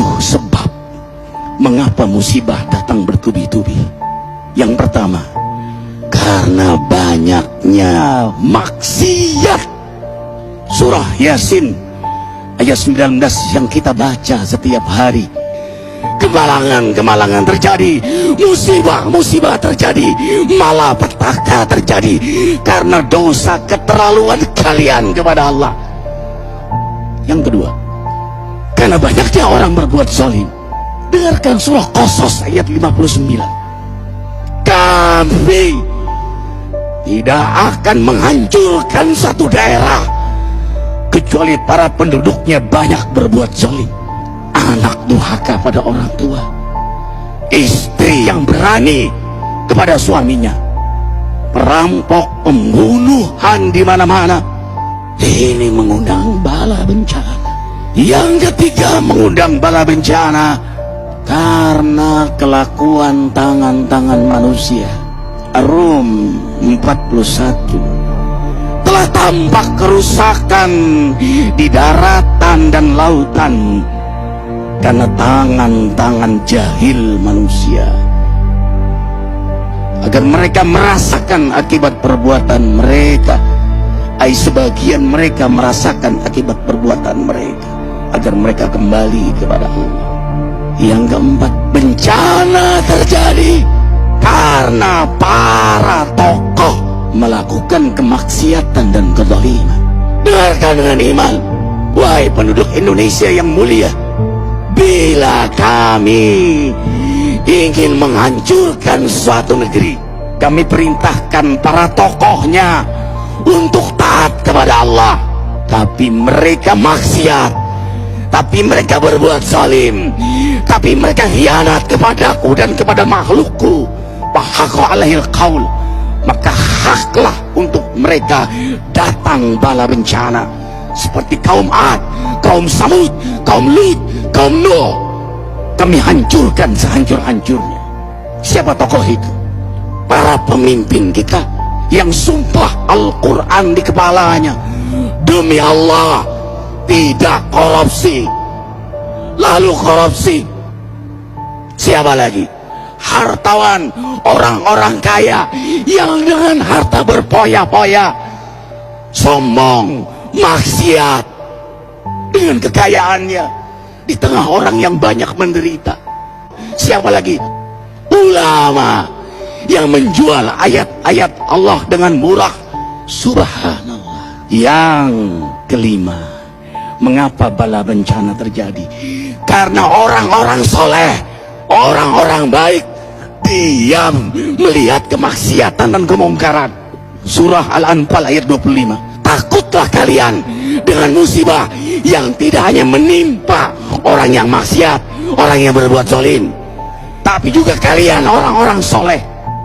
sebab mengapa musibah datang bertubi-tubi. Yang pertama, karena banyaknya maksiat. Surah Yasin ayat 19 yang kita baca setiap hari. Kemalangan terjadi, musibah terjadi, malapetaka terjadi karena dosa keterlaluan kalian kepada Allah. Yang kedua, karena banyaknya orang berbuat zalim. Dengarkan surah Qasas ayat 59. Kami tidak akan menghancurkan satu daerah kecuali para penduduknya banyak berbuat zalim. Anak durhaka pada orang tua, istri yang berani kepada suaminya, perampok, pembunuhan di mana-mana. Ini mengundang bala bencana. Yang ketiga, mengundang bala bencana karena kelakuan tangan-tangan manusia. Ar-Rum 41. Telah tampak kerusakan di daratan dan lautan karena tangan-tangan jahil manusia, agar mereka merasakan akibat perbuatan mereka. Sebagian mereka merasakan akibat perbuatan mereka, agar mereka kembali kepada Allah. Yang keempat, bencana terjadi karena para tokoh melakukan kemaksiatan dan kezaliman. Dengarkan dengan iman, wahai penduduk Indonesia yang mulia, bila kami ingin menghancurkan suatu negeri, kami perintahkan para tokohnya untuk taat kepada Allah, tapi mereka maksiat, tapi mereka berbuat zalim, tapi mereka khianat kepadaku dan kepada makhlukku. Fahaqa alaihil qaul, maka haklah untuk mereka datang bala bencana seperti kaum Ad, kaum Samud, kaum Lut, kaum Nuh. Kami hancurkan sehancur-hancurnya. Siapa tokoh itu? Para pemimpin kita yang sumpah Al-Quran di kepalanya, demi Allah tidak korupsi, lalu korupsi. Siapa lagi? Hartawan, orang-orang kaya yang dengan harta berpoya-poya, sombong, maksiat dengan kekayaannya di tengah orang yang banyak menderita. Siapa lagi? Ulama yang menjual ayat-ayat Allah dengan murah. Subhanallah. Yang kelima, mengapa bala bencana terjadi? Karena orang-orang soleh, orang-orang baik diam melihat kemaksiatan dan kemungkaran. Surah Al-Anfal ayat 25. Takutlah kalian dengan musibah yang tidak hanya menimpa orang yang maksiat, orang yang berbuat zalim, tapi juga kalian orang-orang soleh.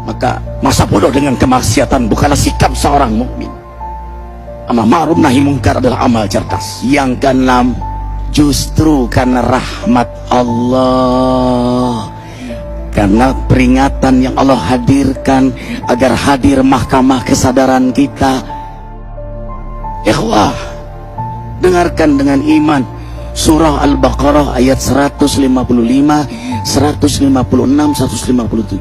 Maka masa bodoh dengan kemaksiatan bukanlah sikap seorang mukmin. Amar ma'ruf nahi mungkar adalah amal cerdas. Yang keenam, justru karena rahmat Allah, karena peringatan yang Allah hadirkan agar hadir mahkamah kesadaran kita. Ikhwah, dengarkan dengan iman surah Al-Baqarah ayat 155, 156, 157.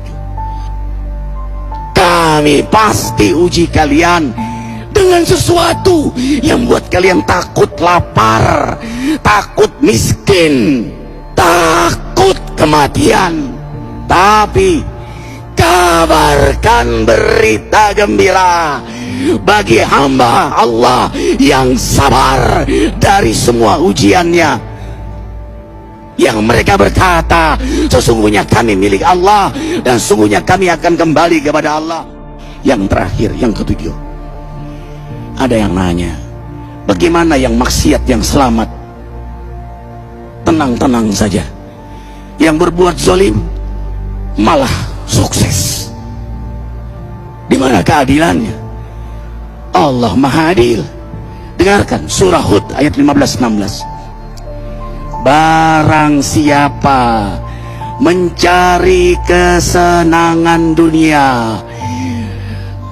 Kami pasti uji kalian dengan sesuatu yang buat kalian takut lapar, takut miskin, takut kematian. Tapi kabarkan berita gembira bagi hamba Allah yang sabar dari semua ujiannya, yang mereka berkata, sesungguhnya kami milik Allah dan sungguhnya kami akan kembali kepada Allah. Yang terakhir, yang ketujuh, ada yang nanya, bagaimana yang maksiat yang selamat? Tenang-tenang saja. Yang berbuat zalim malah sukses. Di mana keadilannya? Allah Maha Adil. Dengarkan surah Hud ayat 15-16. Barang siapa mencari kesenangan dunia,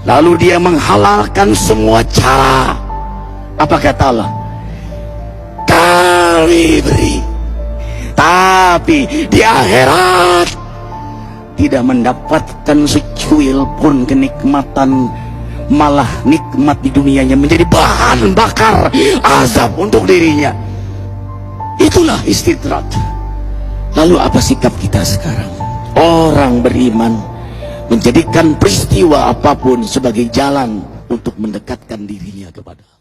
lalu dia menghalalkan semua cara, apa kata Allah? Kami beri tetapi di akhirat tidak mendapatkan secuil pun kenikmatan, malah nikmat di dunianya menjadi bahan bakar azab untuk dirinya. Itulah istidrat. Lalu apa sikap kita sekarang? Orang beriman menjadikan peristiwa apapun sebagai jalan untuk mendekatkan dirinya kepada